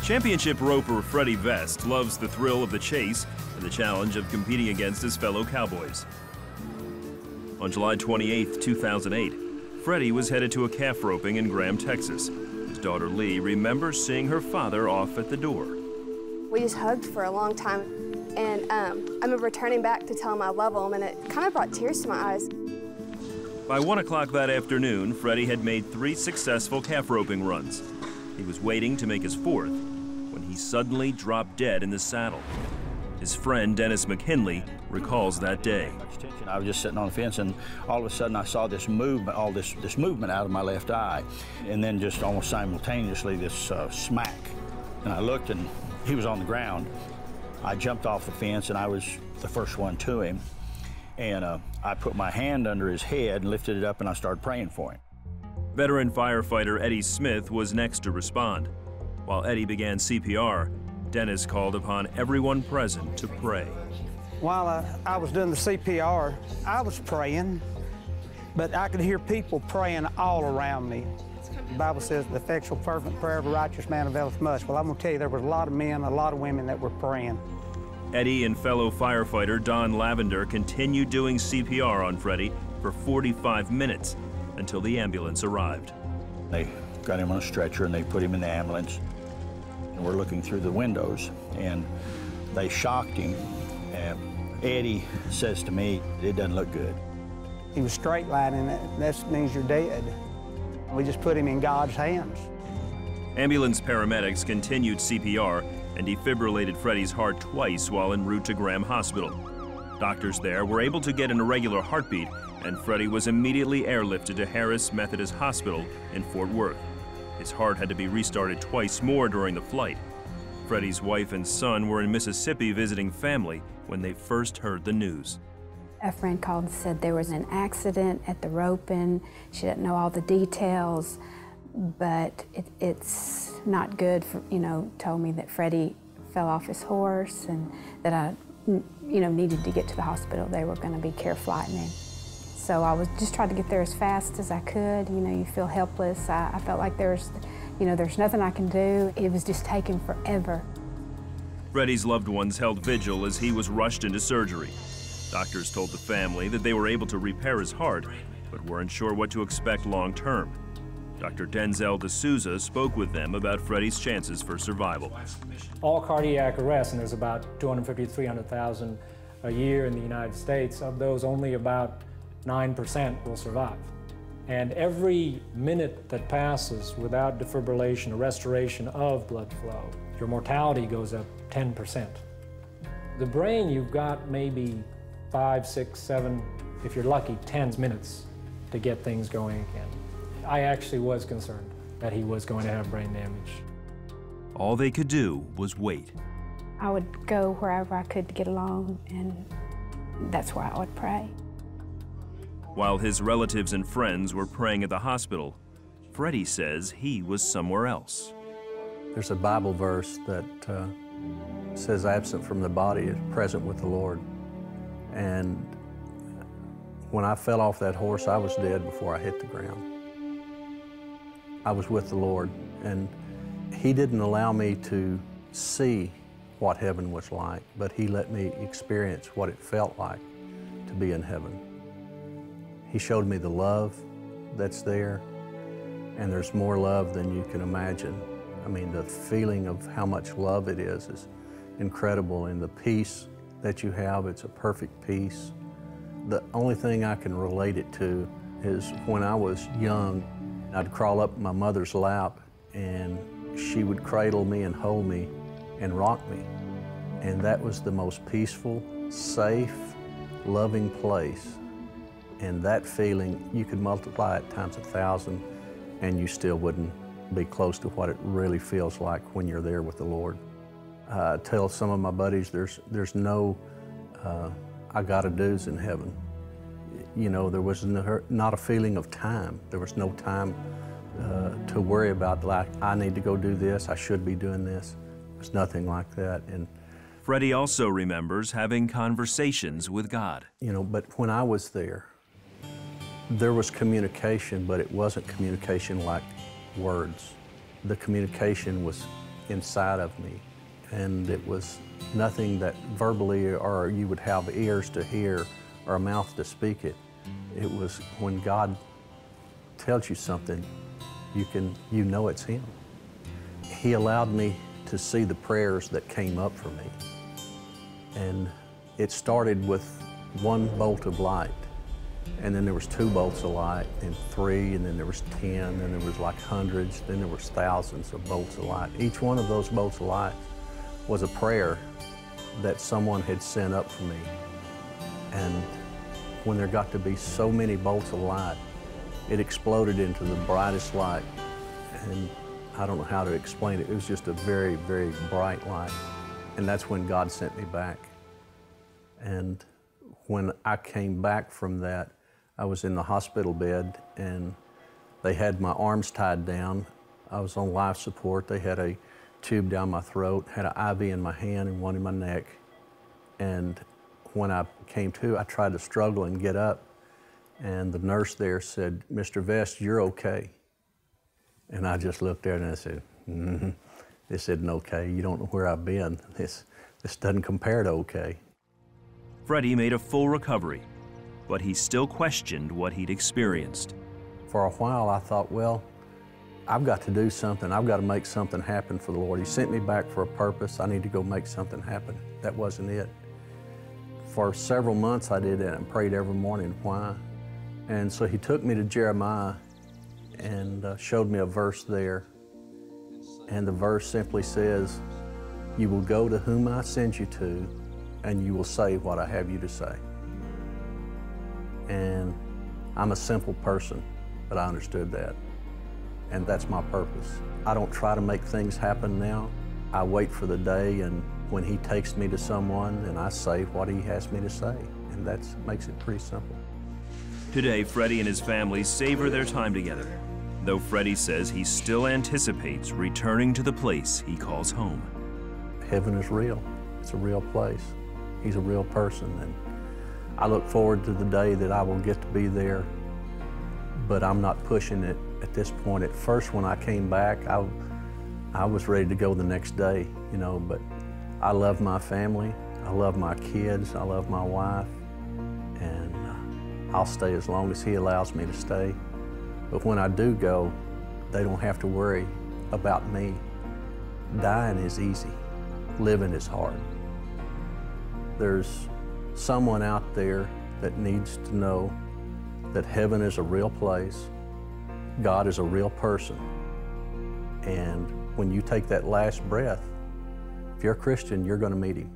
Championship roper Freddie Vest loves the thrill of the chase and the challenge of competing against his fellow cowboys. On July 28, 2008, Freddie was headed to a calf roping in Graham, Texas. His daughter Lee remembers seeing her father off at the door. We just hugged for a long time, and I remember turning back to tell him I love him, and it kind of brought tears to my eyes. By 1 o'clock that afternoon, Freddie had made 3 successful calf roping runs. He was waiting to make his 4th when he suddenly dropped dead in the saddle. His friend, Dennis McKinley, recalls that day. I was just sitting on the fence, and all of a sudden I saw this movement, this movement out of my left eye, and then just almost simultaneously this smack. And I looked, and he was on the ground. I jumped off the fence, and I was the first one to him. And I put my hand under his head and lifted it up, and I started praying for him. Veteran firefighter Eddie Smith was next to respond. While Eddie began CPR, Dennis called upon everyone present to pray. While I was doing the CPR, I was praying, but I could hear people praying all around me. The Bible says the effectual fervent prayer of a righteous man availeth much. Well, I'm gonna tell you, there was a lot of men, a lot of women that were praying. Eddie and fellow firefighter Don Lavender continued doing CPR on Freddie for 45 minutes until the ambulance arrived. They got him on a stretcher and they put him in the ambulance. And we're looking through the windows, and they shocked him. And Eddie says to me, it doesn't look good. He was straight lining it. That means you're dead. We just put him in God's hands. Ambulance paramedics continued CPR and defibrillated Freddie's heart twice while en route to Graham Hospital. Doctors there were able to get an irregular heartbeat, and Freddie was immediately airlifted to Harris Methodist Hospital in Fort Worth. His heart had to be restarted twice more during the flight. Freddie's wife and son were in Mississippi visiting family when they first heard the news. A friend called and said there was an accident at the roping. She didn't know all the details, but it's not good for, told me that Freddie fell off his horse and that I, needed to get to the hospital. They were going to be care flighting him. So I was just trying to get there as fast as I could. You feel helpless. I felt like there's nothing I can do. It was just taking forever. Freddie's loved ones held vigil as he was rushed into surgery. Doctors told the family that they were able to repair his heart, but weren't sure what to expect long term. Dr. Denzel D'Souza spoke with them about Freddie's chances for survival. All cardiac arrests, and there's about 250 to 300,000 a year in the United States. Of those, only about 9% will survive. And every minute that passes without defibrillation or restoration of blood flow, your mortality goes up 10%. The brain, you've got maybe 5, 6, 7, if you're lucky, 10 minutes to get things going again. I actually was concerned that he was going to have brain damage. All they could do was wait. I would go wherever I could get along, and that's where I would pray. While his relatives and friends were praying at the hospital, Freddie says he was somewhere else. There's a Bible verse that says, absent from the body is present with the Lord. And when I fell off that horse, I was dead before I hit the ground. I was with the Lord, and He didn't allow me to see what heaven was like, but He let me experience what it felt like to be in heaven. He showed me the love that's there, and there's more love than you can imagine. I mean, the feeling of how much love it is incredible, and the peace that you have, it's a perfect peace. The only thing I can relate it to is when I was young, I'd crawl up my mother's lap, and she would cradle me and hold me and rock me. And that was the most peaceful, safe, loving place. And that feeling, you could multiply it times 1,000, and you still wouldn't be close to what it really feels like when you're there with the Lord. I tell some of my buddies there's no I gotta do's in heaven. There was not a feeling of time. There was no time to worry about, like, I need to go do this, I should be doing this. There's nothing like that. And Freddie also remembers having conversations with God. you know, but when I was there was communication, but it wasn't communication like words. The communication was inside of me, and it was nothing that verbally or you would have ears to hear or a mouth to speak it. It was when God tells you something, you know it's Him. He allowed me to see the prayers that came up for me. And it started with one bolt of light, and then there was 2 bolts of light, and 3, and then there was 10, and there was like hundreds, then there was thousands of bolts of light. Each one of those bolts of light was a prayer that someone had sent up for me. And when there got to be so many bolts of light, it exploded into the brightest light. And I don't know how to explain it. It was just a very, very bright light. And that's when God sent me back. And when I came back from that, I was in the hospital bed, and they had my arms tied down. I was on life support. They had a tube down my throat, had an IV in my hand and one in my neck. And when I came to, I tried to struggle and get up. And the nurse there said, "Mr. Vest, you're okay." And I just looked there and I said, "Mm-hmm. This isn't okay. You don't know where I've been. This doesn't compare to okay." Freddie made a full recovery, but he still questioned what he'd experienced. For a while I thought, well, I've got to do something. I've got to make something happen for the Lord. He sent me back for a purpose. I need to go make something happen. That wasn't it. For several months I did that and prayed every morning. Why? And so He took me to Jeremiah and showed me a verse there. And the verse simply says, "You will go to whom I send you to, and you will say what I have you to say." And I'm a simple person, but I understood that. And that's my purpose. I don't try to make things happen now. I wait for the day, and when He takes me to someone, then I say what He has me to say. And that makes it pretty simple. Today, Freddie and his family savor their time together, though Freddie says he still anticipates returning to the place he calls home. Heaven is real. It's a real place. He's a real person, and I look forward to the day that I will get to be there, but I'm not pushing it at this point. At first, when I came back, I was ready to go the next day, you know, but I love my family, I love my kids, I love my wife, and I'll stay as long as He allows me to stay. But when I do go, they don't have to worry about me. Dying is easy, living is hard. There's someone out there that needs to know that heaven is a real place, God is a real person, and when you take that last breath, if you're a Christian, you're going to meet Him.